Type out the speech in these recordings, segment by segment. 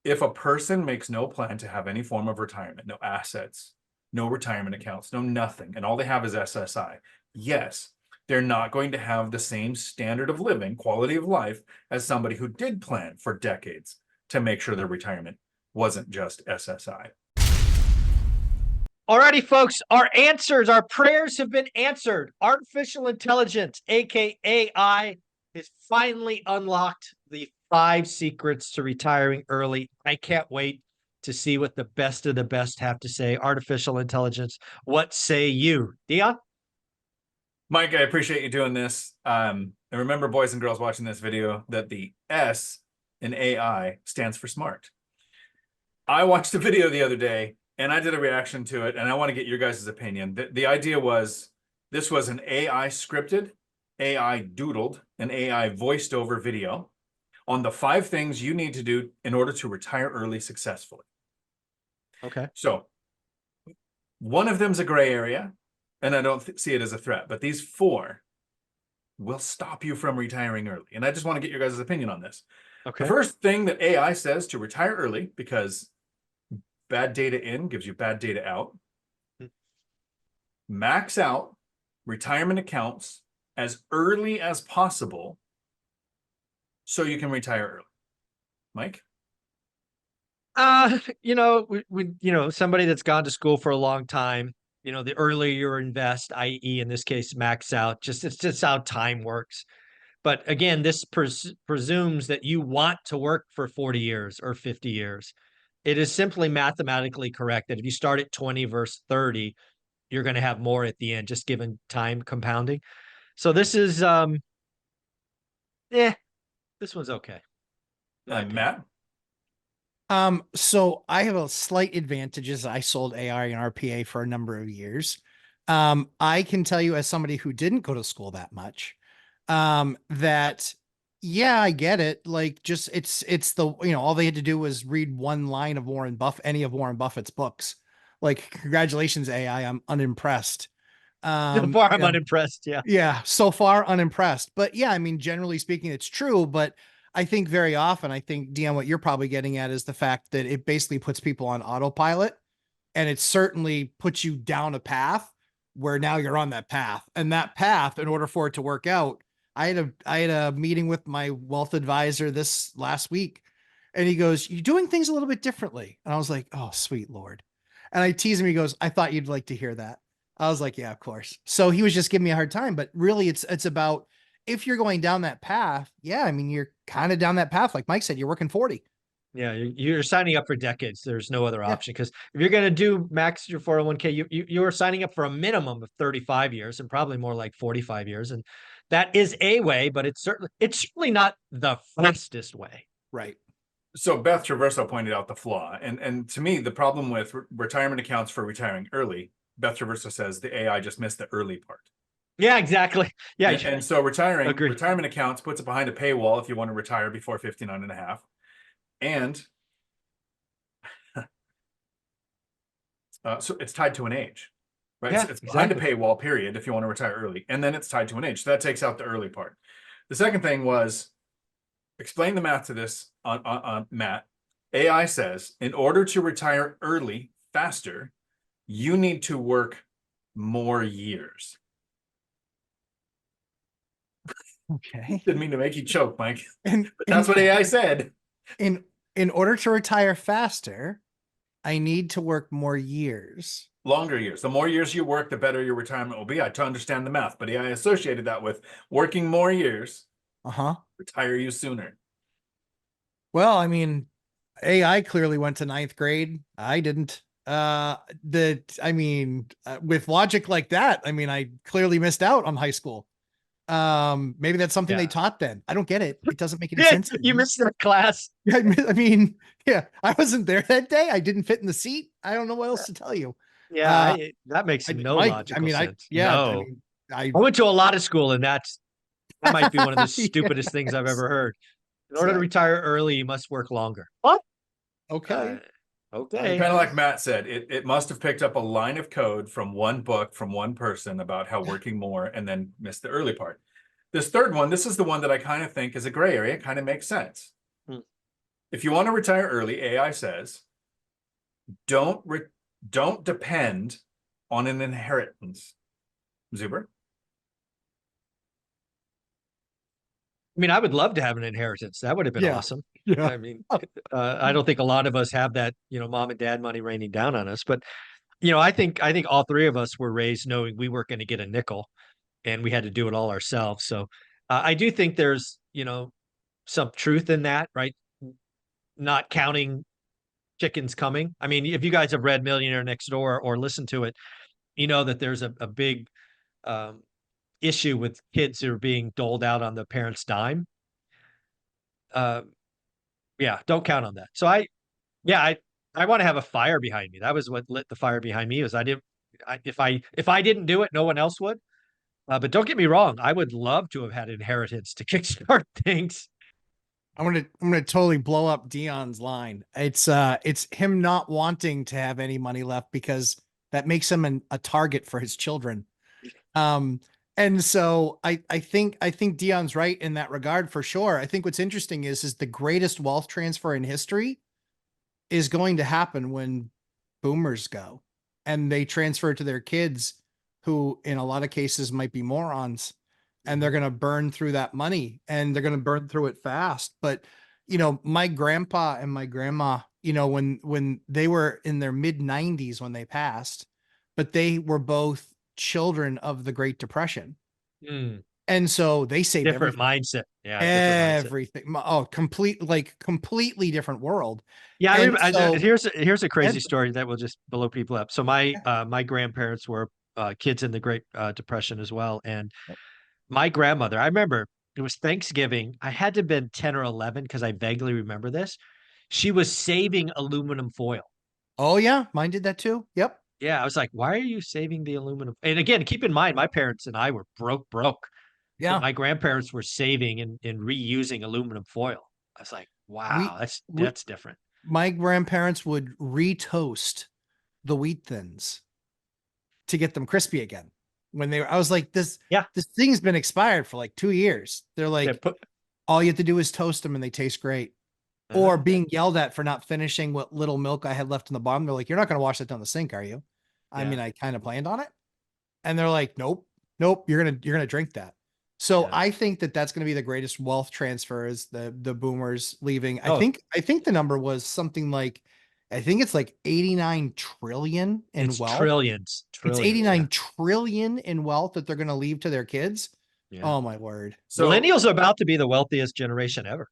if a person makes no plan to have any form of retirement, no assets, no retirement accounts, no nothing, and all they have is SSI, yes, they're not going to have the same standard of living, quality of life, as somebody who did plan for decades to make sure their retirement wasn't just SSI. Alrighty, folks, our answers, our prayers have been answered. Artificial intelligence, aka AI, has finally unlocked the 5 secrets to retiring early. I can't wait to see what the best of the best have to say. Artificial intelligence, what say you? Dion? Mike, I appreciate you doing this. And remember, boys and girls watching this video, that the S in AI stands for smart. I watched a video the other day and I did a reaction to it, and I want to get your guys' opinion. The idea was, this was an AI scripted, AI doodled, an AI voiced over video on the 5 things you need to do in order to retire early successfully. Okay. So one of them's a gray area, and I don't see it as a threat, but these 4 will stop you from retiring early. And I just want to get your guys' opinion on this. Okay. The first thing that AI says to retire early, because bad data in gives you bad data out, max out retirement accounts as early as possible so you can retire early. Mike? Somebody that's gone to school for a long time, the earlier you invest, i.e. in this case, max out, it's just how time works. But again, this presumes that you want to work for 40 years or 50 years. It is simply mathematically correct that if you start at 20 versus 30, you're going to have more at the end, just given time compounding. So this is, this one's okay. Matt? So I have a slight advantage as I sold AI and RPA for a number of years. I can tell you, as somebody who didn't go to school that much, that yeah, I get it. Like, just it's the, all they had to do was read one line of any of Warren Buffett's books. Like, congratulations, AI. I'm unimpressed. So far, I'm unimpressed. Yeah. Yeah. So far, unimpressed. But yeah, I mean, generally speaking, it's true. But I think very often, Deanne, what you're probably getting at is the fact that it basically puts people on autopilot, and it certainly puts you down a path where now you're on that path. And that path, in order for it to work out, I had a meeting with my wealth advisor this last week, and he goes, "You're doing things a little bit differently." And I was like, "Oh, sweet Lord." And I tease him. He goes, "I thought you'd like to hear that." I was like, "Yeah, of course." So he was just giving me a hard time, but really it's about, if you're going down that path, yeah, I mean, you're kind of down that path. Like Mike said, you're working 40. Yeah, you're signing up for decades. There's no other Yeah. option, because if you're going to do max your 401k, you're signing up for a minimum of 35 years and probably more like 45 years. And that is a way, but it's certainly not the fastest way. Right. So Beth Traverso pointed out the flaw. And to me, the problem with retirement accounts for retiring early, Beth Traverso says the AI just missed the early part. Yeah, exactly. Yeah. And so retirement accounts puts it behind a paywall if you want to retire before 59 and a half. And so it's tied to an age, right? Yeah, So it's behind a paywall, period, if you want to retire early. And then it's tied to an age. So that takes out the early part. The second thing was, explain the math to this on Matt. AI says, in order to retire early faster, you need to work more years. Okay. Didn't mean to make you choke, Mike. But that's what AI said. In order to retire faster, I need to work more years. Longer years. The more years you work, the better your retirement will be. I understand the math, but AI associated that with working more years. Retire you sooner. Well, I mean, AI clearly went to 9th grade. I didn't. With logic like that, I mean, I clearly missed out on high school. Maybe that's something they taught then. I don't get it. It doesn't make any sense. You missed that class. I mean, yeah, I wasn't there that day. I didn't fit in the seat. I don't know what else to tell you. Yeah, that makes no logical sense. I went to a lot of school, and that might be one of the stupidest things I've ever heard. In order to retire early, you must work longer. What? Okay. Okay. Kind of like Matt said, it must have picked up a line of code from one book, from one person about how working more, and then missed the early part. This third one, this is the one that I kind of think is a gray area. It kind of makes sense. if you want to retire early, AI says, don't depend on an inheritance. Zuber? I mean, I would love to have an inheritance. That would have been Yeah. awesome. Yeah. I mean, I don't think a lot of us have that, mom and dad money raining down on us. But, I think all three of us were raised knowing we weren't going to get a nickel and we had to do it all ourselves. So I do think there's, some truth in that, right? Not counting chickens coming. I mean, if you guys have read Millionaire Next Door or listened to it, you know that there's a big um, issue with kids who are being doled out on the parents' dime. Uh, yeah, don't count on that. So I want to have a fire behind me. That was what lit the fire behind me. Was I didn't if I didn't do it, no one else would. But don't get me wrong, I would love to have had inheritance to kickstart things. I'm gonna totally blow up Dion's line. It's him not wanting to have any money left because that makes him a target for his children. And so I think Dion's right in that regard for sure. I think what's interesting is the greatest wealth transfer in history is going to happen when boomers go and they transfer to their kids, who in a lot of cases might be morons, and they're going to burn through that money, and they're going to burn through it fast. But my grandpa and my grandma, when they were in their mid 90s when they passed, but they were both children of the Great Depression. Mm, And so they saved different everything. mindset. Yeah, different mindset. Everything. Oh, completely different world. Yeah, I And remember. so, Here's a crazy and story that will just blow people up. So my grandparents were kids in the Great Depression as well, and my grandmother. I remember it was Thanksgiving. I had to have been 10 or 11 because I vaguely remember this. She was saving aluminum foil. oh yeah, mine did that too. Yep. Yeah, I was like, why are you saving the aluminum? And again, keep in mind, my parents and I were broke. But Yeah. my grandparents were saving and reusing aluminum foil. I was like, wow, We, we that's different. my grandparents would retoast the wheat thins to get them crispy again. I was like, this Yeah. thing's been expired for like 2 years. They're Yeah, like, all you have to do is toast them and they taste great. Or being yelled at for not finishing what little milk I had left in the bottom. They're like, you're not going to wash that down the sink, are you? I Yeah. mean, I kind of planned on it. And they're like, nope, you're going to drink that. So Yeah. I think that's going to be the greatest wealth transfer is the boomers leaving. Oh. I think the number was something like, I think it's like 89 trillion in It's wealth. trillions. It's 89 trillion in wealth that they're going to leave to their kids. Yeah. Oh my word. So Millennials are about to be the wealthiest generation ever.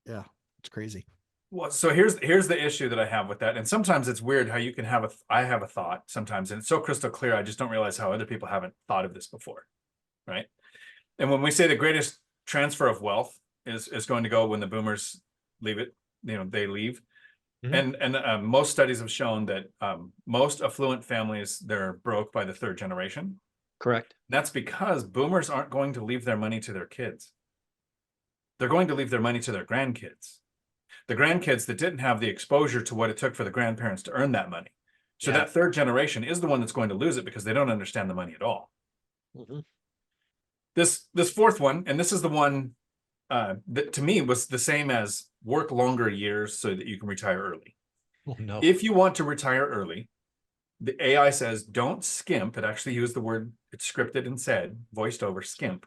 Yeah, it's crazy. well, so here's the issue that I have with that. And sometimes it's weird how you can have I have a thought sometimes, and it's so crystal clear, I just don't realize how other people haven't thought of this before. Right. And when we say the greatest transfer of wealth is going to go when the boomers leave it, they leave. Mhm. And most studies have shown that most affluent families, they're broke by the third generation. Correct. That's because boomers aren't going to leave their money to their kids. They're going to leave their money to their grandkids. The grandkids that didn't have the exposure to what it took for the grandparents to earn that money. So Yeah. that third generation is the one that's going to lose it because they don't understand the money at all. Mm-hmm. This fourth one, and this is the one that to me was the same as work longer years so that you can retire early. Oh, no. If you want to retire early, the AI says don't skimp. It actually used the word, it's scripted and said, voiced over, skimp,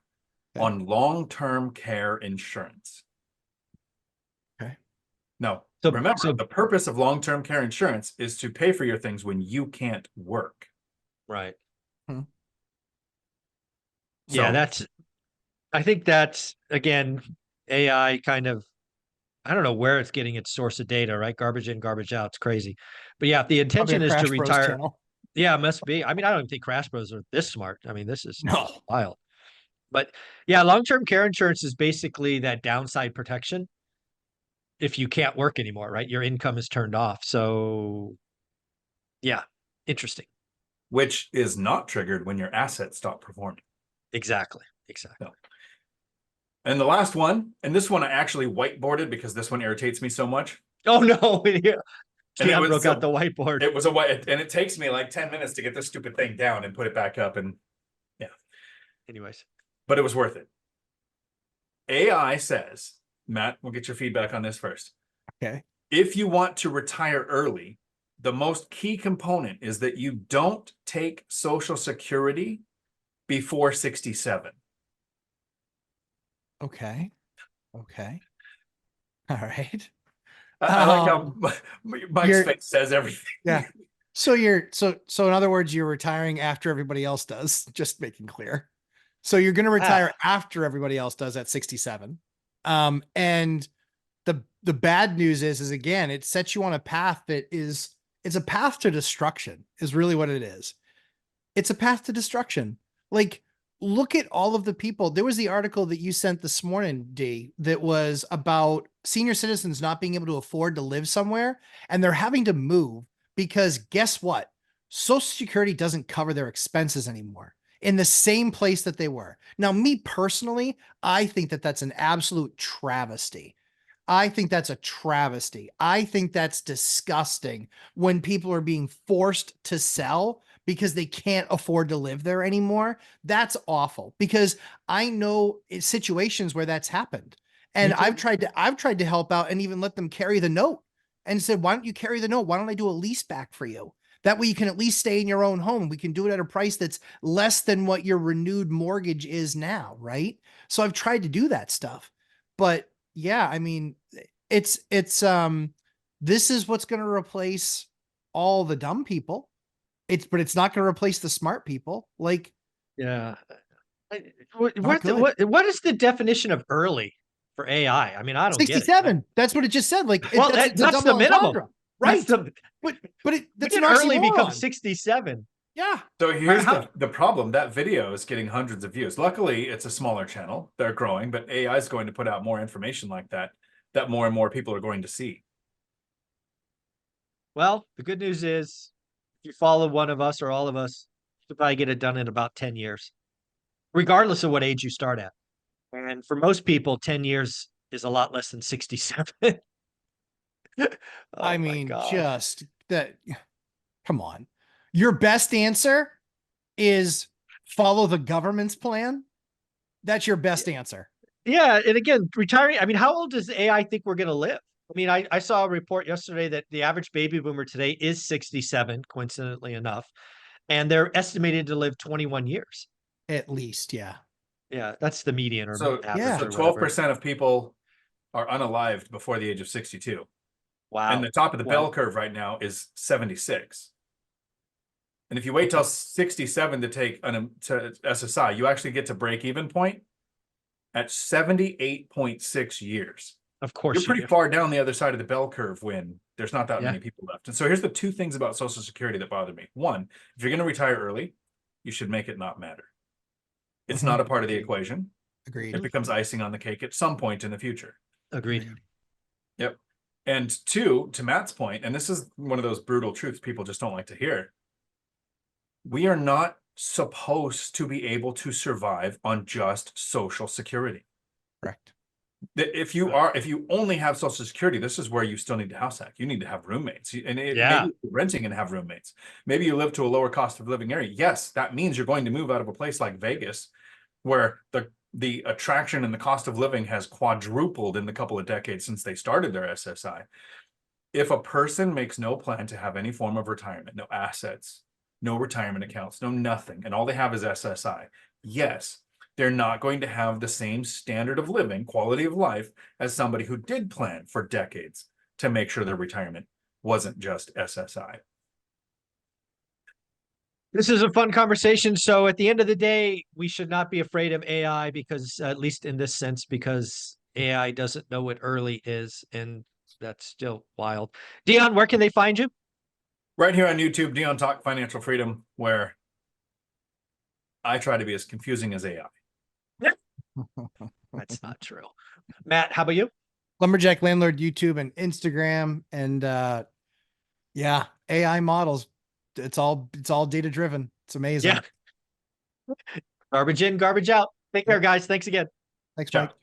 on long-term care insurance. Okay. No, So- remember, so- the purpose of long-term care insurance is to pay for your things when you can't work. Right. So, Yeah, I think that's, again, AI kind of, I don't know where it's getting its source of data, right? Garbage in, garbage out. It's crazy. But yeah, if the Probably intention a is to Crash Bros retire, channel. yeah, it must be. I mean, I don't even think Crash Bros are this smart. I mean, this is No. wild. But yeah, long-term care insurance is basically that downside protection if you can't work anymore, right? Your income is turned off. So yeah, interesting. which is not triggered when your assets stop performing. Exactly. No. And the last one, and this one I actually whiteboarded because this one irritates me so much. Oh no. Yeah. And Keanu broke out the whiteboard. It was a white, and it takes me like 10 minutes to get this stupid thing down and put it back up. And yeah. Anyways. But it was worth it. AI says, Matt, we'll get your feedback on this first. Okay. If you want to retire early, the most key component is that you don't take Social Security before 67. Okay. Okay. All right. I like how Mike's you're face says everything. yeah. So so in other words, you're retiring after everybody else does, just making clear. So you're going to retire after everybody else does at 67. And the bad news is again, it sets you on a path that it's a path to destruction is really what it is. It's a path to destruction. Like, look at all of the people. There was the article that you sent this morning, D, that was about senior citizens not being able to afford to live somewhere, and they're having to move because guess what? Social Security doesn't cover their expenses anymore in the same place that they were. Now, me personally, I think that that's an absolute travesty. I think that's a travesty. I think that's disgusting when people are being forced to sell because they can't afford to live there anymore. That's awful because I know situations where that's happened. And I've tried to help out and even let them carry the note and said, why don't you carry the note? Why don't I do a lease back for you? That way you can at least stay in your own home. We can do it at a price that's less than what your renewed mortgage is now, right? So I've tried to do that stuff. But yeah, I mean, it's this is what's going to replace all the dumb people. But it's not going to replace the smart people. Like, Yeah. good. What is the definition of early for AI? I mean, I don't get it. 67. That's what it just said. Like, Well, it's a that's the double minimum. entendre. Right. That's That's when an did early become oxymoron. 67. Yeah. So here's the problem. That video is getting hundreds of views. Luckily, it's a smaller channel. They're growing, but AI is going to put out more information like that more and more people are going to see. Well, the good news is if you follow one of us or all of us, you can probably get it done in about 10 years, regardless of what age you start at. And for most people, 10 years is a lot less than 67. I mean, just that. Come on. Your best answer is follow the government's plan. That's your best answer. Yeah. And again, retiring. I mean, how old does AI think we're going to live? I mean, I saw a report yesterday that the average baby boomer today is 67, coincidentally enough, and they're estimated to live 21 years. At least, yeah. Yeah, that's the median or So average. So 12% of people are unalived before the age of 62. Wow. And the top of the bell curve right now is 76. And if you wait till 67 to take to SSI, you actually get to break even point at 78.6 years. Of course, you're pretty far down the other side of the bell curve when there's not that many people left. And so here's the two things about Social Security that bother me. One, if you're going to retire early, you should make it not matter. It's not a part of the equation. Agreed. It becomes icing on the cake at some point in the future. Agreed. Yep. And two, to Matt's point, and this is one of those brutal truths people just don't like to hear. We are not supposed to be able to survive on just Social Security. Correct. If you only have Social Security, this is where you still need to house hack. You need to have roommates, and maybe you're renting and have roommates. Maybe you live to a lower cost of living area. Yes, that means you're going to move out of a place like Vegas, where the attraction and the cost of living has quadrupled in the couple of decades since they started their SSI. If a person makes no plan to have any form of retirement, no assets, no retirement accounts, no nothing, and all they have is SSI, yes, they're not going to have the same standard of living, quality of life, as somebody who did plan for decades to make sure their retirement wasn't just SSI. This is a fun conversation. So at the end of the day, we should not be afraid of AI because, at least in this sense, because AI doesn't know what early is, and that's still wild. Dion, where can they find you? Right here on YouTube, Dion Talk Financial Freedom, where I try to be as confusing as AI. That's not true. Matt, how about you? Lumberjack Landlord, YouTube and Instagram, and yeah, AI models. It's all data driven. It's amazing. Yeah. Garbage in, garbage out. Take care, guys. Thanks again. Thanks, Ciao. Mike.